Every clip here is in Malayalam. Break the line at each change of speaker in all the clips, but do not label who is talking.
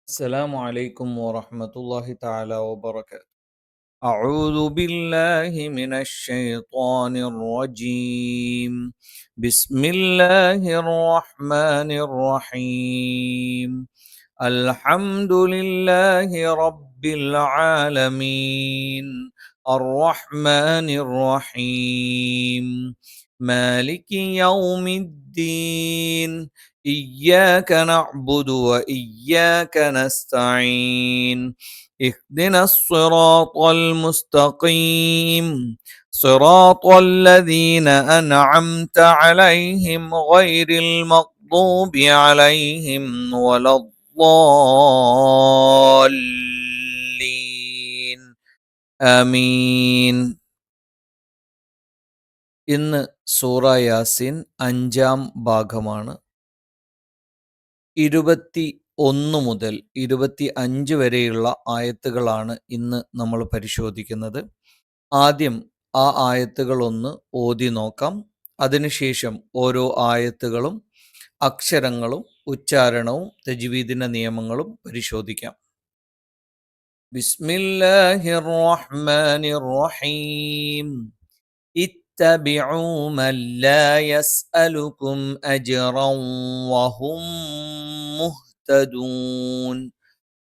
السلام عليكم ورحمة الله تعالى وبركاته. أعوذ بالله من الشيطان الرجيم. بسم الله الرحمن الرحيم. الحمد لله رب العالمين، الرحمن الرحيم، مالك يوم الدين، إياك نعبد وإياك نستعين، اهدنا الصراط المستقيم، صراط الذين أنعمت عليهم غير المغضوب عليهم ولا الضالين ആമീൻ. ഇന്ന് സൂറ യാസീൻ 5-ാം ഭാഗമാണ്. 21 മുതൽ 25 വരെയുള്ള ആയത്തുകളാണ് ഇന്ന് നമ്മൾ പരിശോധിക്കുന്നത്. ആദ്യം ആ ആയത്തുകളൊന്ന് ഓതി നോക്കാം. അതിനുശേഷം ഓരോ ആയത്തുകളും അക്ഷരങ്ങളും ഉച്ചാരണവും തജ്വീദിന്റെ നിയമങ്ങളും പരിശോധിക്കാം. ബിസ്മില്ലാഹിർ റഹ്മാനിർ റഹീം. اتبعوا من لا يسألكم أجرا وهم مهتدون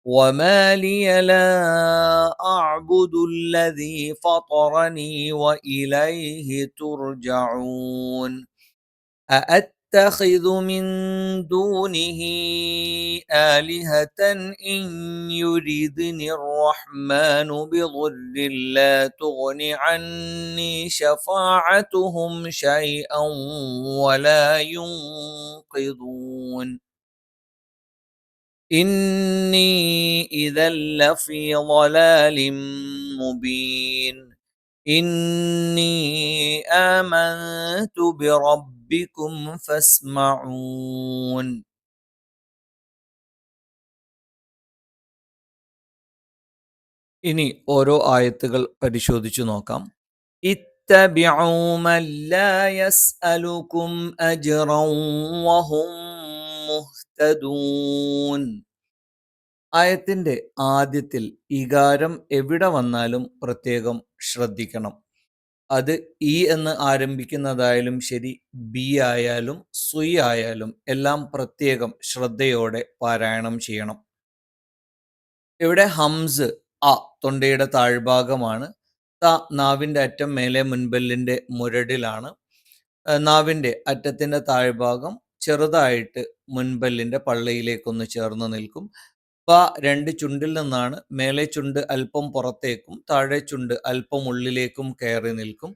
وما لي لا أعبد الذي فطرني وإليه ترجعون أأتخذ من دونه آلهة إن يردني الرحمن بضر لا تغن عني شفاعتهم شيئا ولا ينقذون إني إذا لفي ضلال مبين إني آمنت بربكم فاسمعون. ഇനി ഓരോ ആയത്തുകൾ പരിശോധിച്ചു നോക്കാം. ഇത്തബിഉ മൻ ലാ യസ്അലുകും അജ്റൻ വഹും മുഹ്തദൂൻ. ആയത്തിന്റെ ആദ്യത്തിൽ ഇകാരം എവിടെ വന്നാലും പ്രത്യേകം ശ്രദ്ധിക്കണം. അത് ഇ എന്ന് ആരംഭിക്കുന്നതായാലും ശരി, ബി ആയാലും സുയ് ആയാലും എല്ലാം പ്രത്യേകം ശ്രദ്ധയോടെ പാരായണം ചെയ്യണം. ഇവിടെ ഹംസ് അ തൊണ്ടയുടെ താഴ്ഭാഗമാണ്. ത നാവിന്റെ അറ്റം മേലെ മുൻപല്ലിന്റെ മുരടിലാണ്. നാവിന്റെ അറ്റത്തിന്റെ താഴ്ഭാഗം ചെറുതായിട്ട് മുൻപല്ലിന്റെ പള്ളയിലേക്കൊന്ന് ചേർന്ന് നിൽക്കും. പ രണ്ട് ചുണ്ടിൽ നിന്നാണ്. മേലെ ചുണ്ട് അല്പം പുറത്തേക്കും താഴെ ചുണ്ട് അല്പം ഉള്ളിലേക്കും കയറി നിൽക്കും.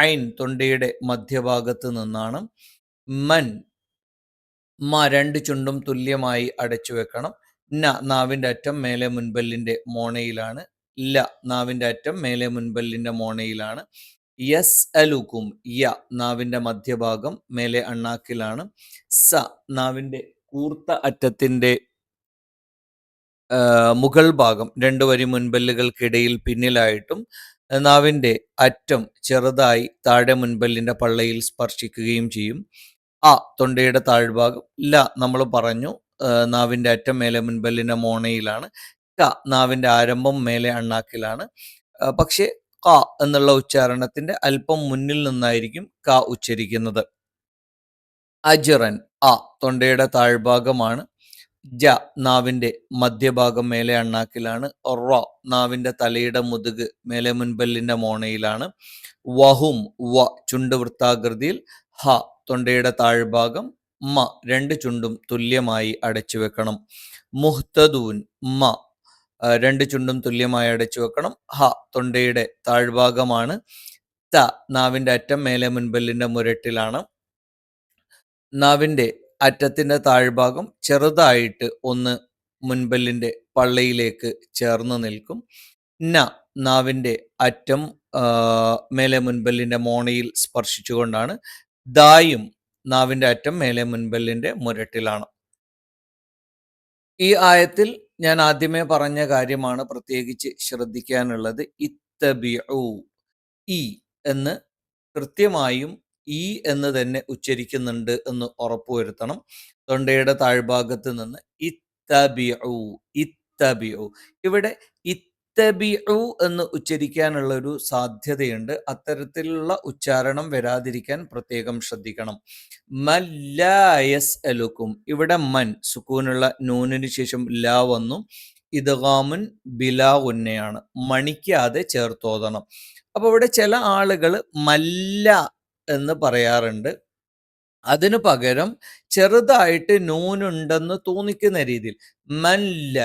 ഐൻ തൊണ്ടയുടെ മധ്യഭാഗത്ത് നിന്നാണ്. മൻ രണ്ട് ചുണ്ടും തുല്യമായി അടച്ചു വെക്കണം. ന നാവിന്റെ അറ്റം മേലെ മുൻപല്ലിന്റെ മോണയിലാണ്. ല നാവിന്റെ അറ്റം മേലെ മുൻപല്ലിന്റെ മോണയിലാണ്. യസ് അലുക്കും യ നാവിന്റെ മധ്യഭാഗം മേലെ അണ്ണാക്കിലാണ്. സ നാവിന്റെ കൂർത്ത അറ്റത്തിന്റെ മുകൾ ഭാഗം രണ്ട് വരി മുൻപല്ലുകൾക്കിടയിൽ പിന്നിലായിട്ടും നാവിന്റെ അറ്റം ചെറുതായി താഴെ മുൻപല്ലിന്റെ പള്ളയിൽ സ്പർശിക്കുകയും ചെയ്യും. അ തൊണ്ടയുടെ താഴ്ഭാഗം. ല നമ്മൾ പറഞ്ഞു നാവിന്റെ അറ്റം മേലെ മുൻപല്ലിന്റെ മോണയിലാണ്. ക നാവിന്റെ ആരംഭം മേലെ അണ്ണാക്കിലാണ്. പക്ഷേ ക എന്നുള്ള ഉച്ചാരണത്തിന്റെ അല്പം മുന്നിൽ നിന്നായിരിക്കും ക ഉച്ചരിക്കുന്നത്. അജ്റൻ അ തൊണ്ടയുടെ താഴ്ഭാഗമാണ്. ജ നാവിന്റെ മധ്യഭാഗം മേലെ അണ്ണാക്കിലാണ്. റ നാവിന്റെ തലയുടെ മുതുക് മേലെ മുൻപല്ലിന്റെ മോണയിലാണ്. വഹും വ ചുണ്ട് വൃത്താകൃതിയിൽ. ഹ തൊണ്ടയുടെ താഴ്ഭാഗം. മ രണ്ട് ചുണ്ടും തുല്യമായി അടച്ചു വെക്കണം. മുഹ്തദൂൻ മ രണ്ട് ചുണ്ടും തുല്യമായി അടച്ചു വെക്കണം. ഹ തൊണ്ടയുടെ താഴ്ഭാഗമാണ്. ത നാവിന്റെ അറ്റം മേലെ മുൻപല്ലിന്റെ മുരട്ടിലാണ്. നാവിന്റെ അറ്റത്തിന്റെ താഴ്ഭാഗം ചെറുതായിട്ട് ഒന്ന് മുൻപല്ലിന്റെ പള്ളയിലേക്ക് ചേർന്ന് നിൽക്കും. ന നാവിന്റെ അറ്റം മേലെ മുൻപല്ലിന്റെ മോണയിൽ സ്പർശിച്ചുകൊണ്ടാണ്. ദായും നാവിന്റെ അറ്റം മേലെ മുൻപല്ലിന്റെ മുരട്ടിലാണ്. ഈ ആയത്തിൽ ഞാൻ ആദ്യമേ പറഞ്ഞ കാര്യമാണ് പ്രത്യേകിച്ച് ശ്രദ്ധിക്കാനുള്ളത്. ഇത്തബിഉ ഇ എന്ന് കൃത്യമായും ഈ എന്ന് തന്നെ ഉച്ചരിക്കുന്നുണ്ട് എന്ന് ഉറപ്പുവരുത്തണം. തൊണ്ടയുടെ താഴ്ഭാഗത്ത് നിന്ന് ഇത്തബിഉ ഇത്തബിഉ. ഇവിടെ ഇത്തബിഉ എന്ന് ഉച്ചരിക്കാനുള്ള ഒരു സാധ്യതയുണ്ട്. അത്തരത്തിലുള്ള ഉച്ചാരണം വരാതിരിക്കാൻ പ്രത്യേകം ശ്രദ്ധിക്കണം. മൻ ലാ യസ്അലുക്കും, ഇവിടെ മൻ സുക്കൂനുള്ള നൂനിന് ശേഷം ലാ വന്നു. ഇദ്ഗാമുൻ ബിലാ ഉന്നയാണ്, മണിക്കാതെ ചേർത്തോതണം. അപ്പൊ ഇവിടെ ചില ആളുകൾ മല്ല എന്ന് പറയാറുണ്ട്. അതിനു പകരം ചെറുതായിട്ട് നൂനുണ്ടെന്ന് തോന്നിക്കുന്ന രീതിയിൽ മല്ല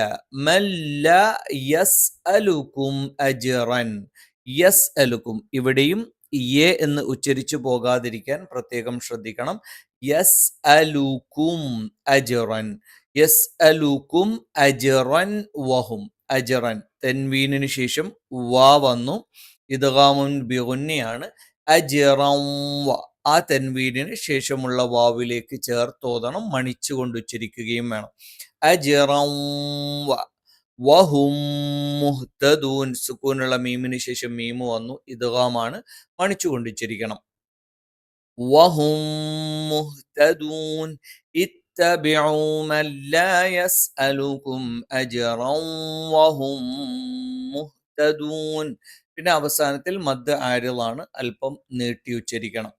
മല്ല യസ്അലുക്കും അജ്റൻ, യസ്അലുക്കും. ഇവിടെയും യെ എന്ന് ഉച്ചരിച്ചു പോകാതിരിക്കാൻ പ്രത്യേകം ശ്രദ്ധിക്കണം. യസ്അലുക്കും അജ്റൻ, യസ്അലുക്കും അജ്റൻ വഹും. അജ്റൻ തൻവീനിന് ശേഷം വാ വന്നു. ഇദ്ഗാമുൻ ബിഗുന്നയാണ്. അജ്റൻ വ, ആ തൻവീനിന് ശേഷമുള്ള വാവിലേക്ക് ചേർത്തോതണം, മണിച്ചുകൊണ്ട് ഉച്ചരിക്കുകയും വേണം. അജ്റൻ വ വഹും മുഹ്തദൂൻ, സുക്കൂനുള്ള മീമിന് ശേഷം മീമ് വന്നു. ഇദ്ഗാമാണ്, മണിച്ചുകൊണ്ട് ഉച്ചരിക്കണം. വഹും മുഹ്തദൂൻ ഇത്തബിഉ മൻ ലാ യസ്അലുക്കും അജ്റൻ വഹും മുഹ്തദൂൻ. പിന്നെ അവസാനത്തിൽ മദ് ആരിളാണ്, അല്പം നീട്ടി ഉച്ചരിക്കണം.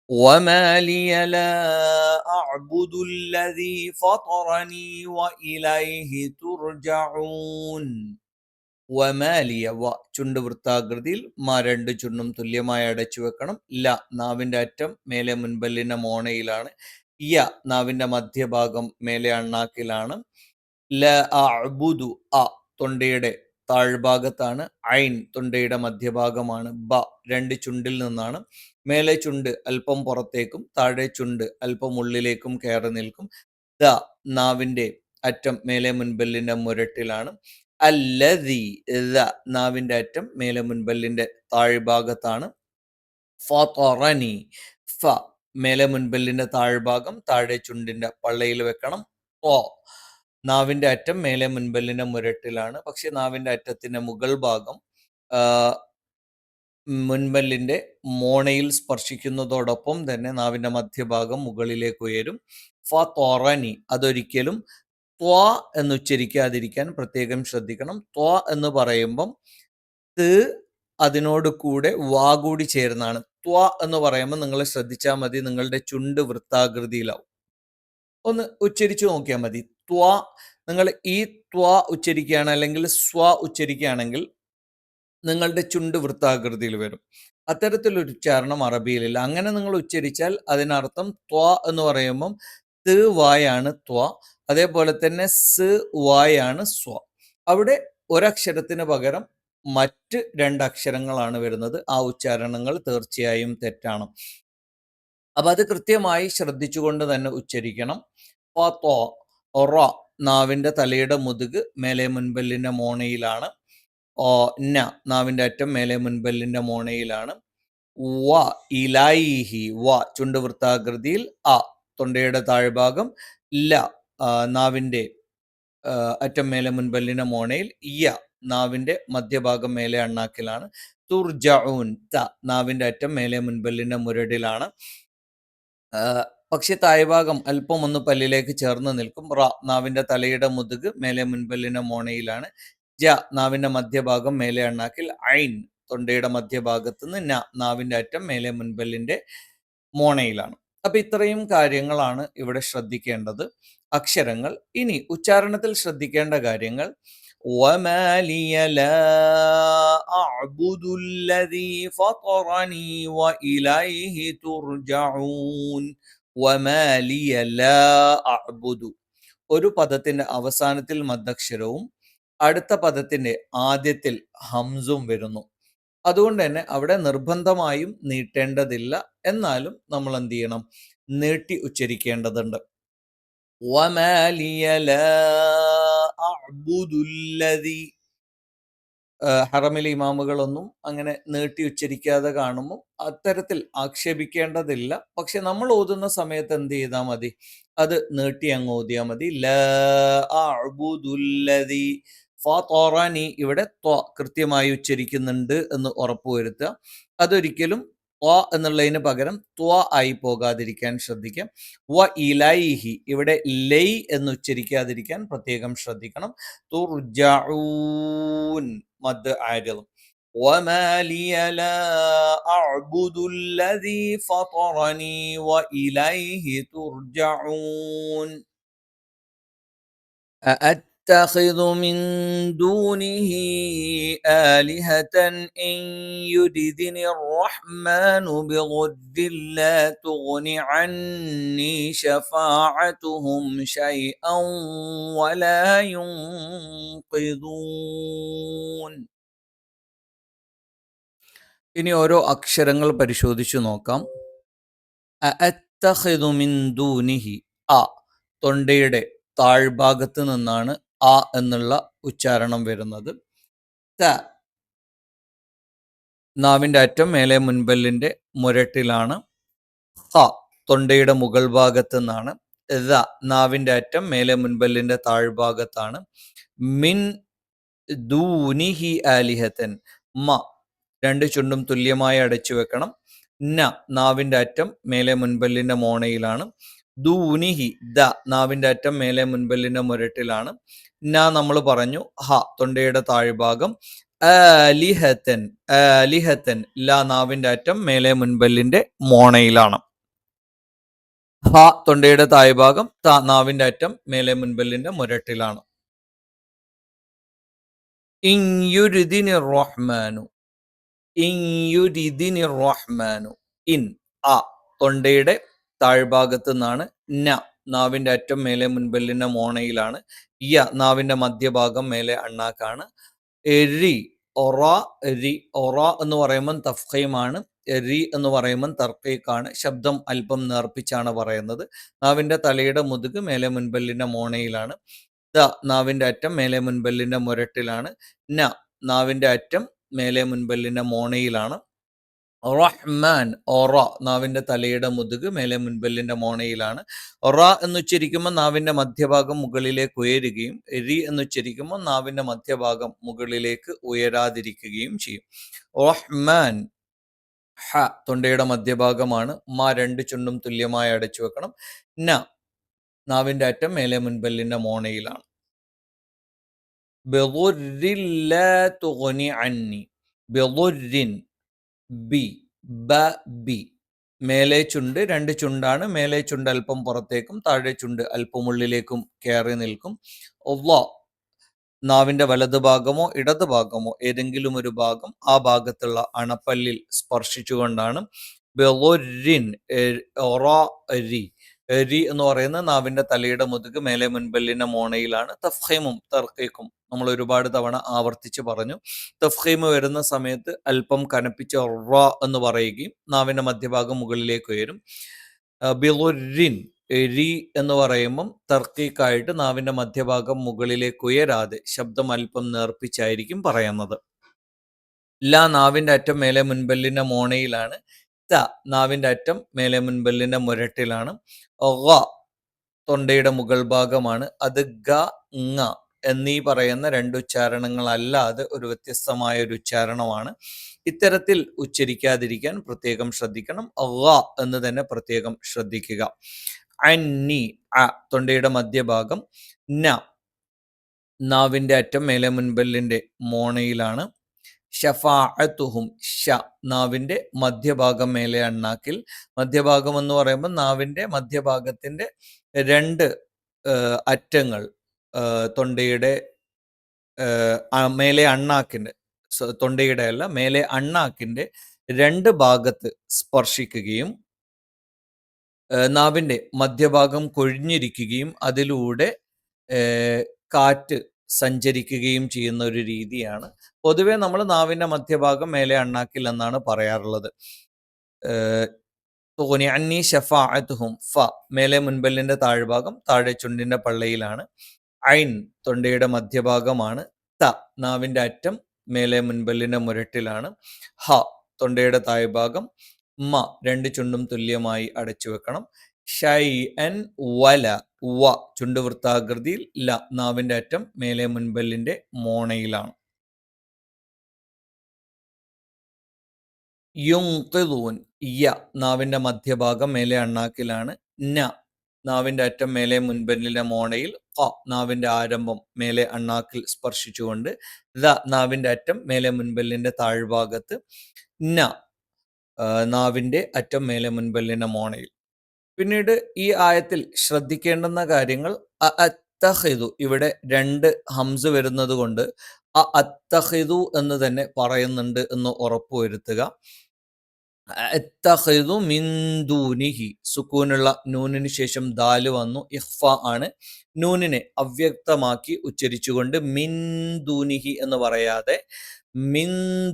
وما لي لا أعبد الذي فطرني وإليه ترجعون. വമാലിയ വ, ചുണ്ട് വൃത്താകൃതിയിൽ രണ്ട് ചുണ്ടും തുല്യമായി അടച്ചു വെക്കണം. ല, നാവിന്റെ അറ്റം മേലെ മുൻപല്ലിന്റെ മോണയിലാണ്. യ, നാവിന്റെ മധ്യഭാഗം മേലെ അണ്ണാക്കിലാണ്. ല അഅ്ബുദു, അ തൊണ്ടയുടെ താഴ്ഭാഗത്താണ്. ഐൻ തൊണ്ടയുടെ മധ്യഭാഗമാണ്. ബ രണ്ട് ചുണ്ടിൽ നിന്നാണ്. മേലെ ചുണ്ട് അല്പം പുറത്തേക്കും താഴെ ചുണ്ട് അല്പം ഉള്ളിലേക്കും കയറി നിൽക്കും. ദ, നാവിന്റെ അറ്റം മേലെ മുൻപല്ലിന്റെ മുരട്ടിലാണ്. അല്ലദി, ദ നാവിന്റെ അറ്റം മേലെ മുൻപല്ലിന്റെ താഴ്ഭാഗത്താണ്. ഫതറനി, ഫ മേലെ മുൻപല്ലിന്റെ താഴ്ഭാഗം താഴെ ചുണ്ടിന്റെ പള്ളയിൽ വെക്കണം. ഓ, നാവിന്റെ അറ്റം മേലെ മുൻപല്ലിന്റെ മുരട്ടിലാണ്. പക്ഷെ നാവിന്റെ അറ്റത്തിന്റെ മുകൾ ഭാഗം മുൻപല്ലിന്റെ മോണയിൽ സ്പർശിക്കുന്നതോടൊപ്പം തന്നെ നാവിന്റെ മധ്യഭാഗം മുകളിലേക്ക് ഉയരും. ഫതറനി, അതൊരിക്കലും ത്വ എന്ന് ഉച്ചരിക്കാതിരിക്കാൻ പ്രത്യേകം ശ്രദ്ധിക്കണം. ത്വ എന്ന് പറയുമ്പം ത് അതിനോട് കൂടെ വാ കൂടി ചേരുന്നതാണ്. ത്വ എന്ന് പറയുമ്പോൾ നിങ്ങൾ ശ്രദ്ധിച്ചാൽ മതി, നിങ്ങളുടെ ചുണ്ട് വൃത്താകൃതിയിലാവും. ഒന്ന് ഉച്ചരിച്ചു നോക്കിയാൽ മതി. ത്വ, നിങ്ങൾ ഈ ത്വ ഉച്ചരിക്കുകയാണ് അല്ലെങ്കിൽ സ്വ ഉച്ചരിക്കുകയാണെങ്കിൽ നിങ്ങളുടെ ചുണ്ട് വൃത്താകൃതിയിൽ വരും. അത്തരത്തിലൊരു ഉച്ചാരണം അറബിയിലില്ല. അങ്ങനെ നിങ്ങൾ ഉച്ചരിച്ചാൽ അതിനർത്ഥം ത്വ എന്ന് പറയുമ്പം ത് വായാണ് ത്വ, അതേപോലെ തന്നെ സ് വായാണ് സ്വ. അവിടെ ഒരക്ഷരത്തിന് പകരം മറ്റ് രണ്ടക്ഷരങ്ങളാണ് വരുന്നത്. ആ ഉച്ചാരണങ്ങൾ തീർച്ചയായും തെറ്റാണ്. അപ്പൊ അത് കൃത്യമായി ശ്രദ്ധിച്ചുകൊണ്ട് തന്നെ ഉച്ചരിക്കണം. റ, നാവിന്റെ തലയുടെ മുതുക് മേലെ മുൻപല്ലിന്റെ മോണയിലാണ്. ന, നാവിന്റെ അറ്റം മേലെ മുൻപല്ലിന്റെ മോണയിലാണ്. വ, ഇലൈഹി, വ ചുണ്ട് വൃത്താകൃതിയിൽ. അ, തൊണ്ടയുടെ താഴ്ഭാഗം. ല, നാവിന്റെ അറ്റം മേലെ മുൻപല്ലിന്റെ മോണയിൽ. യ, നാവിന്റെ മധ്യഭാഗം മേലെ അണ്ണാക്കിലാണ്. തുർജഊൻ, ത, നാവിന്റെ അറ്റം മേലെ മുൻപല്ലിന്റെ മുരടിലാണ്. പക്ഷെ താഴ്ഭാഗം അല്പം ഒന്ന് പല്ലിലേക്ക് ചേർന്ന് നിൽക്കും. റ, നാവിന്റെ തലയുടെ മുതുക് മേലെ മുൻപല്ലിന്റെ മോണയിലാണ്. ജ, നാവിന്റെ മധ്യഭാഗം മേലെ അണ്ണാക്കിൽ. ഐൻ, തൊണ്ടയുടെ മധ്യഭാഗത്ത് നിന്ന്. ന, നാവിന്റെ അറ്റം മേലെ മുൻപല്ലിന്റെ മോണയിലാണ്. അപ്പൊ ഇത്രയും കാര്യങ്ങളാണ് ഇവിടെ ശ്രദ്ധിക്കേണ്ടത്, അക്ഷരങ്ങൾ. ഇനി ഉച്ചാരണത്തിൽ ശ്രദ്ധിക്കേണ്ട കാര്യങ്ങൾ. وما لي لا أعبد الذي فطرني وإليه ترجعون. وما لي لا أعبد, ഒരു പദത്തിന്റെ അവസാനത്തിൽ മദ്ദക്ഷരവും അടുത്ത പദത്തിന്റെ ആദ്യത്തിൽ ഹംസും വരുന്നു. അതുകൊണ്ട് തന്നെ അവിടെ നിർബന്ധമായും നീട്ടേണ്ടതില്ല. എന്നാലും നമ്മൾ എന്ത് ചെയ്യണം? നീട്ടി ഉച്ചരിക്കേണ്ടതുണ്ട്. وما لي لا أعبد الذي. ഹറമിലെ ഇമാമുകളൊന്നും അങ്ങനെ നീട്ടി ഉച്ചരിക്കാതെ കാണുമ്പോൾ അത്തരത്തിൽ ആക്ഷേപിക്കേണ്ടതില്ല. പക്ഷെ നമ്മൾ ഓതുന്ന സമയത്ത് എന്ത് ചെയ്താൽ മതി? അത് നീട്ടി അങ്ങ് ഓതിയാൽ മതി. ലാ അഅ്ബുദുല്ലദീ ഫതറനി, ഇവിടെ ത്വ കൃത്യമായി ഉച്ചരിക്കുന്നുണ്ട് എന്ന് ഉറപ്പുവരുത്തുക. അതൊരിക്കലും ത്വ എന്നുള്ളതിന് പകരം ത്വ ആയി പോകാതിരിക്കാൻ ശ്രദ്ധിക്കാം. വ ഇലൈഹി ഇവിടെ ലൈ എന്ന് ഉച്ചരിക്കാതിരിക്കാൻ പ്രത്യേകം ശ്രദ്ധിക്കണം. തുർജഊൻ മദ് ആരിദ്. وما لي لا أعبد الذي فطرني وإليه ترجعون أأتخذ من دونه آلهة إن يردني الرحمن بضر لا تغن عني شفاعتهم شيئا ولا ينقذون. ഇനി ഓരോ അക്ഷരങ്ങൾ പരിശോധിച്ചു നോക്കാം. അഅത്തഖിദു മിൻ ദൂനിഹി, അ തൊണ്ടയുടെ താഴ്ഭാഗത്ത് നിന്നാണ് ആ എന്നുള്ള ഉച്ചാരണം വരുന്നത്. ത നാവിൻ്റെ അറ്റം മേലെ മുൻപല്ലിൻ്റെ മുരട്ടിലാണ്. ഹ തൊണ്ടയുടെ മുകൾ ഭാഗത്ത് നിന്നാണ്. ദ നാവിൻ്റെ അറ്റം മേലെ മുൻപല്ലിൻ്റെ താഴ്ഭാഗത്താണ്. മിൻ ദൂനിഹി ആലിഹത്തൻ, മ രണ്ട് ചുണ്ടും തുല്യമായി അടച്ചു വെക്കണം. ന നാവിൻ്റെ അറ്റം മേലെ മുൻപല്ലിൻ്റെ മോണയിലാണ്. ദൂനിഹി ദ നാവിൻ്റെ അറ്റം മേലെ മുൻപല്ലിൻ്റെ മുരട്ടിലാണ്. ന നമ്മൾ പറഞ്ഞു ഹ തൊണ്ടയുടെ താഴ്ഭാഗം. ആലിഹത്തൻ ആലിഹത്തൻ ല നാവിൻ്റെ അറ്റം മേലെ മുൻപല്ലിൻ്റെ മോണയിലാണ്. ഹ തൊണ്ടയുടെ താഴ്ഭാഗം. ത നാവിൻ്റെ അറ്റം മേലെ മുൻപല്ലിൻ്റെ മുരട്ടിലാണ്. ഇൻയുരിദിനി റഹ്മാനു, ഇൻയുരിദിനി റഹ്മാനു, ഇൻ അ തൊണ്ടയുടെ താഴ്ഭാഗത്ത് നിന്നാണ്. ന നാവിൻ്റെ അറ്റം മേലെ മുൻപല്ലിൻ്റെ മോണയിലാണ്. യ നാവിൻ്റെ മധ്യഭാഗം മേലെ അണ്ണാക്കാണ്. രി ഒറ രി ഒറ എന്ന് പറയുമ്പം തഫ്ഖീമാണ്. രി എന്ന് പറയുമ്പം തർക്കീക്കാണ്. ശബ്ദം അല്പം നേർപ്പിച്ചാണ് പറയുന്നത്. നാവിൻ്റെ തലയുടെ മുതുക് മേലെ മുൻപല്ലിൻ്റെ മോണയിലാണ്. ദ നാവിൻ്റെ അറ്റം മേലെ മുൻപല്ലിൻ്റെ മുരട്ടിലാണ്. ന നാവിൻ്റെ അറ്റം മേലെ മുൻപല്ലിൻ്റെ മോണയിലാണ്. റഹ്മാൻ ഒറ നാവിൻ്റെ തലയുടെ മുതുക് മേലെ മുൻപല്ലിൻ്റെ മോണയിലാണ്. ഒറ എന്നുച്ചരിക്കുമ്പോൾ നാവിൻ്റെ മധ്യഭാഗം മുകളിലേക്ക് ഉയരുകയും രി എന്നുച്ചരിക്കുമ്പോൾ നാവിൻ്റെ മധ്യഭാഗം മുകളിലേക്ക് ഉയരാതിരിക്കുകയും ചെയ്യും. റഹ്മാൻ ഹ തൊണ്ടയുടെ മധ്യഭാഗമാണ്. മ രണ്ട് ചുണ്ടും തുല്യമായി അടച്ചു വെക്കണം. ന നാവിൻ്റെ അറ്റം മേലെ മുൻപല്ലിൻ്റെ മോണയിലാണ്. ബിളുരിൻ ലാ തുഗ്നി അന്നി, ബിളുരിൻ ബി ബ ബി മേലെ ചുണ്ട് രണ്ട് ചുണ്ടാണ്. മേലെ ചുണ്ട് അല്പം പുറത്തേക്കും താഴെ ചുണ്ട് അല്പം ഉള്ളിലേക്കും കയറി നിൽക്കും. നാവിൻ്റെ വലതു ഭാഗമോ ഇടതു ഭാഗമോ ഏതെങ്കിലും ഒരു ഭാഗം ആ ഭാഗത്തുള്ള അണപ്പല്ലിൽ സ്പർശിച്ചുകൊണ്ടാണ് ബെളുരിൻ രി രി എന്ന് പറയുന്നത് നാവിൻ്റെ തലയുടെ മുതുക് മേലെ മുൻപല്ലിൻ്റെ മോണയിലാണ്. തഫ്ഹീമും തർക്കീക്കും നമ്മൾ ഒരുപാട് തവണ ആവർത്തിച്ച് പറഞ്ഞു. തഫ്ഹീം വരുന്ന സമയത്ത് അല്പം കനപ്പിച്ച് റ എന്ന് പറയുകയും നാവിൻ്റെ മധ്യഭാഗം മുകളിലേക്ക് ഉയരും. ബിളുരിൻ രി എന്ന് പറയുമ്പം തർക്കീക്കായിട്ട് നാവിൻ്റെ മധ്യഭാഗം മുകളിലേക്ക് ഉയരാതെ ശബ്ദം അല്പം നേർപ്പിച്ചായിരിക്കും പറയുന്നത്. ല നാവിൻ്റെ അറ്റം മേലെ മുൻപല്ലിൻ്റെ മോണയിലാണ്. ത നാവിൻ്റെ അറ്റം മേലെ മുൻപല്ലിൻ്റെ മുരട്ടിലാണ്. ഗ തൊണ്ടയുടെ മുകൾ ഭാഗമാണ്. അത് ഗ ങ എന്നീ പറയുന്ന രണ്ട് ഉച്ചാരണങ്ങളല്ലാതെ ഒരു വ്യത്യസ്തമായ ഒരു ഉച്ചാരണമാണ്. ഇത്തരത്തിൽ ഉച്ചരിക്കാതിരിക്കാൻ പ്രത്യേകം ശ്രദ്ധിക്കണം. ഗ എന്ന് തന്നെ പ്രത്യേകം ശ്രദ്ധിക്കുക. അന്നി അ തൊണ്ടയുടെ മധ്യഭാഗം. ന നാവിൻ്റെ അറ്റം മേലെ മുൻപല്ലിൻ്റെ മോണയിലാണ്. ഷഫാഅത്തുഹും ഷ നാവിൻ്റെ മധ്യഭാഗം മേലെ അണ്ണാക്കിൽ. മധ്യഭാഗം എന്ന് പറയുമ്പോൾ നാവിൻ്റെ മധ്യഭാഗത്തിൻ്റെ രണ്ട് അറ്റങ്ങൾ തൊണ്ടയുടെ മേലെ അണ്ണാക്കിൻ്റെ തൊണ്ടയുടെ അല്ല മേലെ അണ്ണാക്കിൻ്റെ രണ്ട് ഭാഗത്ത് സ്പർശിക്കുകയും നാവിൻ്റെ മധ്യഭാഗം കൊഴിഞ്ഞിരിക്കുകയും അതിലൂടെ കാറ്റ് സഞ്ചരിക്കുകയും ചെയ്യുന്ന ഒരു രീതിയാണ്. പൊതുവെ നമ്മൾ നാവിൻ്റെ മധ്യഭാഗം മേലെ അണ്ണാക്കിൽ എന്നാണ് പറയാറുള്ളത്. തുഗ്നി അന്നി ശഫാഅത്തുഹും ഫ മേലെ മുൻപല്ലിൻ്റെ താഴ്ഭാഗം താഴെ ചുണ്ടിൻ്റെ പള്ളയിലാണ്. ഐൻ തൊണ്ടയുടെ മധ്യഭാഗമാണ്. ത നാവിൻ്റെ അറ്റം മേലെ മുൻപല്ലിൻ്റെ മുരട്ടിലാണ്. ഹ തൊണ്ടയുടെ താഴ്ഭാഗം. മ രണ്ട് ചുണ്ടും തുല്യമായി അടച്ചു വെക്കണം. ഷൈഅൻ വല വ ചുണ്ട് വൃത്താകൃതിയിൽ. ല നാവിൻ്റെ അറ്റം മേലെ മുൻപല്ലിൻ്റെ മോണയിലാണ്. യുൻഖിദൂൻ. യ നാവിന്റെ മധ്യഭാഗം മേലെ അണ്ണാക്കിലാണ്. ന നാവിന്റെ അറ്റം മേലെ മുൻപല്ലിലെ മോണയിൽ. ഖ നാവിന്റെ ആരംഭം മേലെ അണ്ണാക്കിൽ സ്പർശിച്ചുകൊണ്ട്. ദ നാവിന്റെ അറ്റം മേലെ മുൻപല്ലിന്റെ താഴ്ഭാഗത്ത്. ന നാവിന്റെ അറ്റം മേലെ മുൻപല്ലിന്റെ മോണയിൽ. പിന്നീട് ഈ ആയത്തിൽ ശ്രദ്ധിക്കേണ്ടുന്ന കാര്യങ്ങൾ അത്തഹിദു, ഇവിടെ രണ്ട് ഹംസ് വരുന്നത് കൊണ്ട് അത്തഹിദു എന്ന് തന്നെ പറയുന്നുണ്ട് എന്ന് ഉറപ്പുവരുത്തുക. അത്തഹിദു മിൻ ദൂനിഹി, സുക്കൂനുള്ള നൂനിന് ശേഷം ദാല് വന്നു, ഇഖ്ഫ ആണ്. നൂനിനെ അവ്യക്തമാക്കി ഉച്ചരിച്ചുകൊണ്ട് മിൻ ദൂനിഹി എന്ന് പറയാതെ മിൻ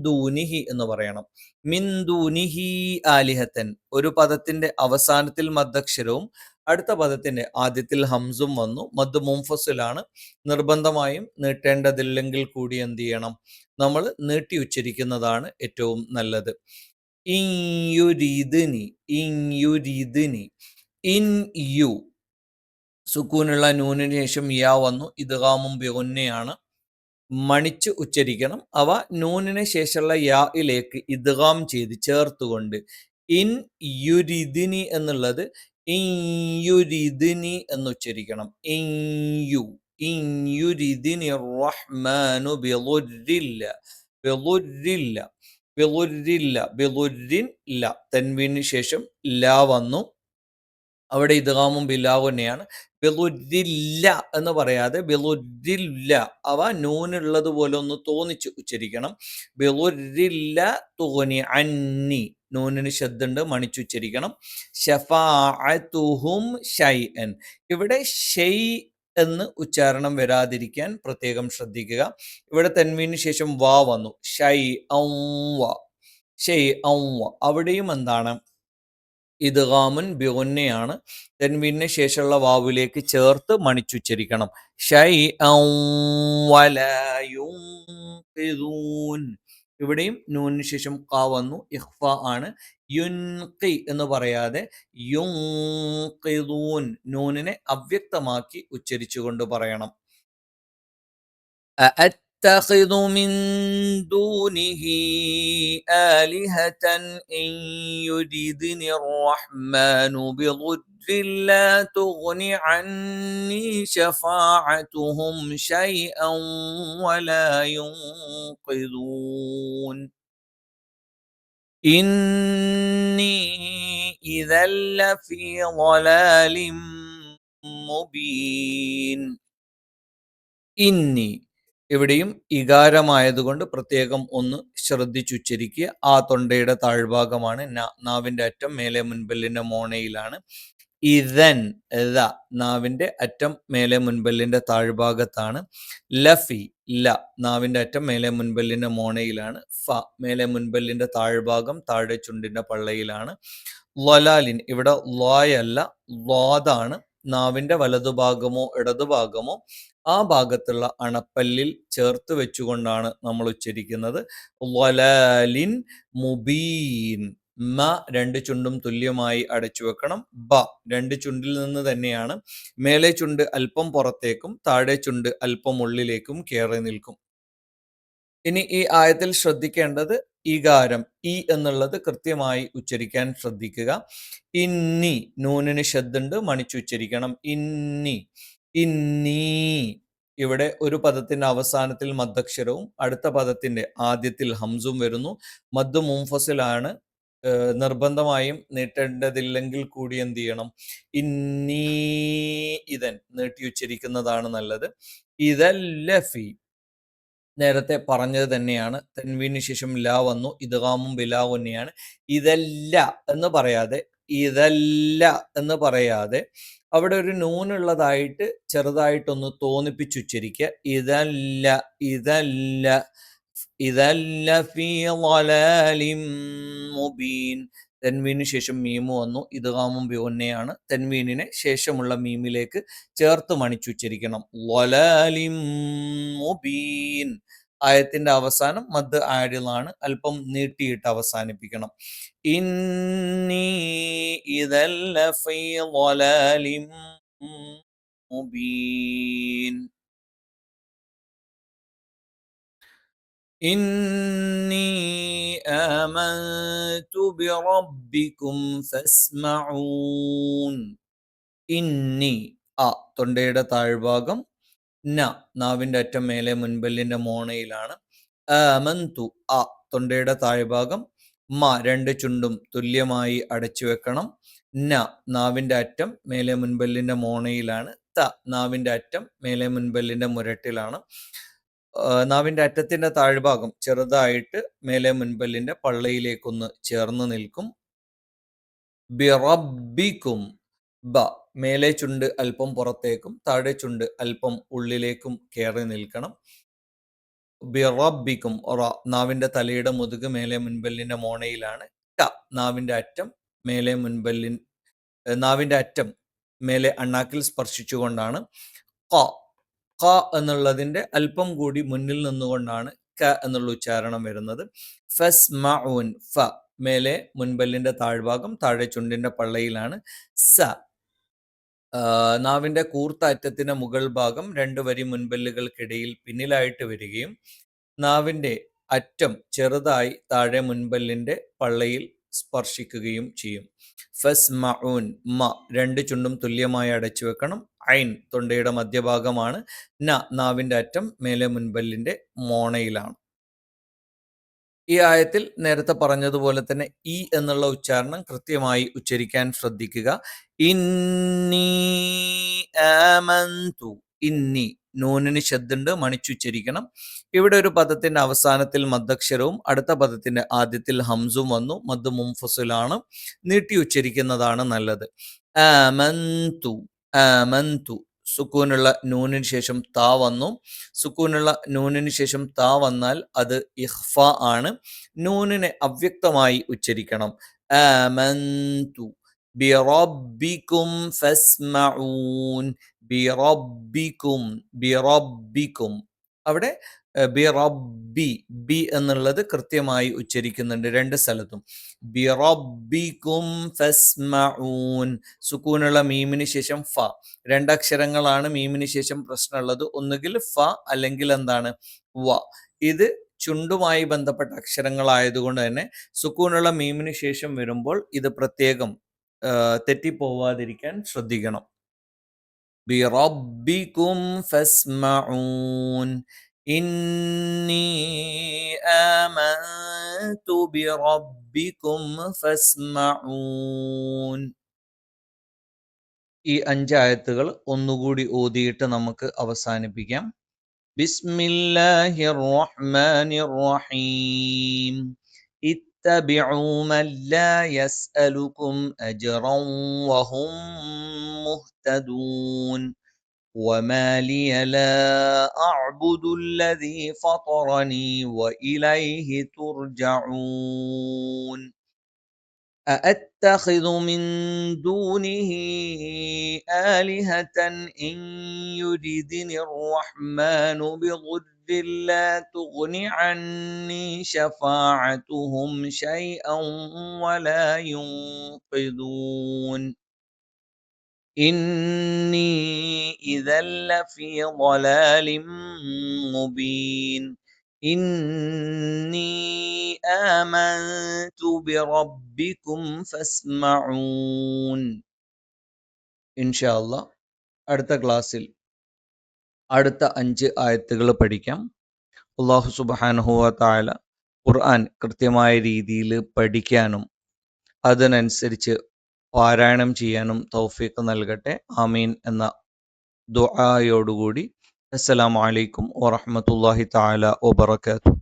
ദൂനിഹി എന്ന് പറയണം. മിൻ ദൂനിഹി ആലിഹത്തൻ, ഒരു പദത്തിന്റെ അവസാനത്തിൽ മദ്ദക്ഷരവും അടുത്ത പദത്തിന്റെ ആദ്യത്തിൽ ഹംസും വന്നു. മദ് മുൻഫസിലാണ്. നിർബന്ധമായും നീട്ടേണ്ടതില്ലെങ്കിൽ കൂടി എന്ത് ചെയ്യണം, നമ്മൾ നീട്ടി ഉച്ചരിക്കുന്നതാണ് ഏറ്റവും നല്ലത്. ഇൻയുരിദിനി, ഇൻയുരിദിനി, ഇൻ യു സുക്കൂനുള്ള നൂനിന് ശേഷം യാ വന്നു. ഇദ്ഗാമും ബിഗുന്നയാണ്. മണിച്ച് ഉച്ചരിക്കണം. അവ നൂനിന് ശേഷമുള്ള യായിലേക്ക് ഇദ്ഗാം ചെയ്ത് ചേർത്തുകൊണ്ട് ഇൻ യുരിദിനി എന്നുള്ളത് ഇൻ യുരിദിനി എന്ന് ഉച്ചരിക്കണം. ഇൻ യു, ഇൻ യുരിദിനി റഹ്മാനു ബിളുരില്ല, ബിളുരില്ല, ബിളുരില്ല, ബിളുരിൻ ല തൻവീന് ശേഷം ലാ വന്നു. അവിടെ ഇദ്ഗാമും ബിലാഹു തന്നെയാണ്. ബിളുരില്ല എന്ന് പറയാതെ ബിളുരില്ല, അവ നൂനുള്ളത് പോലെ ഒന്ന് തോന്നിച്ച് ഉച്ചരിക്കണം. ബിളുരില്ല തുഗ്നി അന്നി, നൂനിന് ശബ്ദുണ്ട്, മണിച്ചുച്ചരിക്കണം. ശഫാഅതുഹും ഷൈഅൻ, ഇവിടെ ഷെയ് എന്ന് ഉച്ചാരണം വരാതിരിക്കാൻ പ്രത്യേകം ശ്രദ്ധിക്കുക. ഇവിടെ തൻവീന് ശേഷം വാ വന്നു. ഷൈ ഔ വ, ഷൈ ഔ വ, അവിടെയും എന്താണ്, ഇദ്ഗാമുൻ ബിഗുന്നയാണ്. തൻവീനിന് ശേഷമുള്ള വാവിലേക്ക് ചേർത്ത് മണിച്ചുച്ചരിക്കണം. ഷൈഅൻ വലാ യുൻഖിദൂൻ, ഇവിടെയും നൂനിന് ശേഷം ഖ വന്നു, ഇഖ്ഫ ആണ്. യുൻഖി എന്ന് പറയാതെ യുൻഖിദൂൻ, നൂനിനെ അവ്യക്തമാക്കി ഉച്ചരിച്ചുകൊണ്ട് പറയണം. أأتخذ من دونه آلهة إن يردني الرحمن بضر لا تغن عني شفاعتهم شيئا ولا ينقذون إني إذا لفي ضلال مبين. ഇന്നി ഇവിടെയും ഇകാരമായതുകൊണ്ട് പ്രത്യേകം ഒന്ന് ശ്രദ്ധിച്ചുച്ചരിക്കുക. ആ തൊണ്ടയുടെ താഴ്ഭാഗമാണ്. നാവിന്റെ അറ്റം മേലെ മുൻപല്ലിന്റെ മോണയിലാണ്. ഇതൻ നാവിന്റെ അറ്റം മേലെ മുൻപല്ലിന്റെ താഴ്ഭാഗത്താണ്. ലഫി ല നാവിന്റെ അറ്റം മേലെ മുൻപല്ലിന്റെ മോണയിലാണ്. ഫ മേലെ മുൻപല്ലിന്റെ താഴ്ഭാഗം താഴെ ചുണ്ടിന്റെ പള്ളയിലാണ്. ലൊലാലിൻ ഇവിടെ ലോയല്ല ലോതാണ്. നാവിന്റെ വലതുഭാഗമോ ഇടതുഭാഗമോ ആ ഭാഗത്തുള്ള അണപ്പല്ലിൽ ചേർത്ത് വെച്ചുകൊണ്ടാണ് നമ്മൾ ഉച്ചരിക്കുന്നത്. വലാലിൻ മുബീൻ, മ രണ്ട് ചുണ്ടും തുല്യമായി അടച്ചു വെക്കണം. ബ രണ്ട് ചുണ്ടിൽ നിന്ന് തന്നെയാണ്. മേലെ ചുണ്ട് അല്പം പുറത്തേക്കും താഴെ ചുണ്ട് അല്പം ഉള്ളിലേക്കും കയറി നിൽക്കും. ഇനി ഈ ആയത്തിൽ ശ്രദ്ധിക്കേണ്ടത് ഈകാരം ഇ എന്നുള്ളത് കൃത്യമായി ഉച്ചരിക്കാൻ ശ്രദ്ധിക്കുക. ഇന്നി നൂനിന് ശബ്ദുണ്ട്, മണിച്ചുച്ചരിക്കണം. ഇന്നി, ഇന്നി, ഇവിടെ ഒരു പദത്തിന്റെ അവസാനത്തിൽ മദ്ദക്ഷരവും അടുത്ത പദത്തിന്റെ ആദ്യത്തിൽ ഹംസും വരുന്നു. മദ് മുൻഫസിലാണ്. നിർബന്ധമായും നീട്ടേണ്ടതില്ലെങ്കിൽ കൂടി എന്ത് ചെയ്യണം, ഇന്നി ഇതൻ നീട്ടി ഉച്ചരിക്കുന്നതാണ് നല്ലത്. ഇതല്ലഫി നേരത്തെ പറഞ്ഞത് തന്നെയാണ്. തൻവീന് ശേഷം ല വന്നു. ഇദ്ഗാമും ബിലാഹു തന്നെയാണ്. ഇതല്ല എന്ന് പറയാതെ ഇതല്ല എന്ന് പറയാതെ അവിടെ ഒരു നൂനുള്ളതായിട്ട് ചെറുതായിട്ടൊന്ന് തോന്നിപ്പിച്ചുച്ചരിക്കുക. ഇതല്ല, ഇതല്ല, ഇതല്ല ഫീ ളലാലിൻ മുബീൻ. തൻവീന് ശേഷം മീമു വന്നു. ഇദ്ഗാമും ബിഗുന്നയാണ്. തൻവീനിനെ ശേഷമുള്ള മീമിലേക്ക് ചേർത്ത് മണിച്ചുച്ചരിക്കണം. ളലാലിൻ മുബീൻ. ആയത്തിന്റെ അവസാനം മദ് ആരിലാണ്, അല്പം നീട്ടിയിട്ട് അവസാനിപ്പിക്കണം. ഇന്നി ഇദൻ ലഫീ ളലാലിൻ മുബീൻ. إني ആമന്തു ബിറബ്ബികും ഫസ്മഊൻ. ഇന്നി അ തൊണ്ടയുടെ താഴ്ഭാഗം, ന നാവിന്റെ അറ്റം മേലെ മുൻപല്ലിന്റെ മോണയിലാണ്. ആമന്തു അ തൊണ്ടയുടെ താഴ്ഭാഗം, മ രണ്ട് ചുണ്ടും തുല്യമായി അടച്ചു വെക്കണം. ന നാവിന്റെ അറ്റം മേലെ മുൻപല്ലിന്റെ മോണയിലാണ്. ത നാവിന്റെ അറ്റം മേലെ മുൻപല്ലിന്റെ മുരട്ടിലാണ്. നാവിന്റെ അറ്റത്തിന്റെ താഴ്ഭാഗം ചെറുതായിട്ട് മേലെ മുൻപല്ലിന്റെ പള്ളയിലേക്കൊന്ന് ചേർന്ന് നിൽക്കും. ബിറബ്ബിക്കും ബ മേലെ ചുണ്ട് അല്പം പുറത്തേക്കും താഴെ ചുണ്ട് അല്പം ഉള്ളിലേക്കും കയറി നിൽക്കണം. ബിറബ്ബിക്കും റ നാവിന്റെ തലയുടെ മുതുക് മേലെ മുൻപല്ലിന്റെ മോണയിലാണ്. ട നാവിന്റെ അറ്റം മേലെ നാവിന്റെ അറ്റം മേലെ അണ്ണാക്കിൽ സ്പർശിച്ചുകൊണ്ടാണ്. ക ക എന്നുള്ളതിന്റെ അല്പം കൂടി മുന്നിൽ നിന്നുകൊണ്ടാണ് ക എന്നുള്ള ഉച്ചാരണം വരുന്നത്. ഫസ്മഊൻ ഫ മേലെ മുൻപല്ലിന്റെ താഴ്ഭാഗം താഴെ ചുണ്ടിന്റെ പള്ളയിലാണ്. സ നാവിന്റെ കൂർത്ത അറ്റത്തിന്റെ മുകൾ ഭാഗം രണ്ട് വരി മുൻപല്ലുകൾക്കിടയിൽ പിന്നിലായിട്ട് വരികയും നാവിന്റെ അറ്റം ചെറുതായി താഴെ മുൻപല്ലിന്റെ പള്ളയിൽ സ്പർശിക്കുകയും ചെയ്യും. ഫസ്മഊൻ മ രണ്ട് ചുണ്ടും തുല്യമായി അടച്ചു വെക്കണം. ഐൻ തൊണ്ടയുടെ മധ്യഭാഗമാണ്. ന നാവിന്റെ അറ്റം മേലെ മുൻപല്ലിന്റെ മോണയിലാണ്. ഈ ആയത്തിൽ നേരത്തെ പറഞ്ഞതുപോലെ തന്നെ ഈ എന്നുള്ള ഉച്ചാരണം കൃത്യമായി ഉച്ചരിക്കാൻ ശ്രദ്ധിക്കുക. ഇന്നി ആമന്തു, ഇന്നി നൂനിന് ശബ്ദുണ്ട്, മണിച്ചുച്ചരിക്കണം. ഇവിടെ ഒരു പദത്തിന്റെ അവസാനത്തിൽ മദ്ദക്ഷരവും അടുത്ത പദത്തിന്റെ ആദ്യത്തിൽ ഹംസും വന്നു. മദ് മുൻഫസിലാണ്, നീട്ടി ഉച്ചരിക്കുന്നതാണ് നല്ലത്. ആമന്തു, ആമന്തു. സുക്കൂനുള്ള നൂനിന് ശേഷം താ വന്നു. സുക്കൂനുള്ള നൂനിന് ശേഷം താ വന്നാൽ അത് ഇഖ്ഫ ആണ്. നൂനിനെ അവ്യക്തമായി ഉച്ചരിക്കണം. ആമന്തു ബിറബ്ബികും ഫസ്മഊൻ. ബിറബ്ബികും, ബിറബ്ബികും. അവിടെ ബിറബ്ബി, ബി എന്നുള്ളത് കൃത്യമായി ഉച്ചരിക്കുന്നുണ്ട് രണ്ട് സ്ഥലത്തും. ബിറബ്ബികും ഫസ്മഊൻ. സുക്കൂനുള്ള മീമിന് ശേഷം ഫ. രണ്ടക്ഷരങ്ങളാണ് മീമിന് ശേഷം പ്രശ്നമുള്ളത്. ഒന്നുകിൽ ഫ അല്ലെങ്കിൽ എന്താണ് വ. ഇത് ചുണ്ടുമായി ബന്ധപ്പെട്ട അക്ഷരങ്ങളായതുകൊണ്ട് തന്നെ സുക്കൂനുള്ള മീമിന് ശേഷം വരുമ്പോൾ ഇത് പ്രത്യേകം തെറ്റിപ്പോവാതിരിക്കാൻ ശ്രദ്ധിക്കണം. ബിറബ്ബികും ഫസ്മഊൻ. ഇന്നി ആമന്തു ബിറബ്ബികും ഫസ്മഊൻ. ഈ 5 ആയത്തുകൾ ഒന്നുകൂടി ഓതിയിട്ട് നമുക്ക് അവസാനിപ്പിക്കാം. ബിസ്മില്ലാഹിർ റഹ്മാനിർ റഹീം. ഇത്തബിഉ മൻ ലാ യസ്അലുകും അജ്റൻ വഹും മുഹ്തദൂൻ. وما لي لا أعبد الذي فطرني وإليه ترجعون. أأتخذ من دونه آلهة إن يردني الرحمن بضر لا تغن عني شفاعتهم شيئا ولا ينقذون. إني إذا لفي ضلال مبين. إني آمنت بربكم فاسمعون. ഇൻഷാ അല്ലാഹ് അടുത്ത ക്ലാസ്സിൽ അടുത്ത 5 ആയത്തുകൾ പഠിക്കാം. അല്ലാഹു സുബ്ഹാനഹു വ തആല ഖുർആൻ കൃത്യമായ രീതിയിൽ പഠിക്കാനും അതിനനുസരിച്ച് പാരായണം ചെയ്യാനും തൗഫീഖ് നൽകട്ടെ. ആമീൻ എന്ന ദുആയോടുകൂടി അസ്സലാമു അലൈക്കും വറഹ്മത്തുള്ളാഹി തആല വബറകാതുഹു.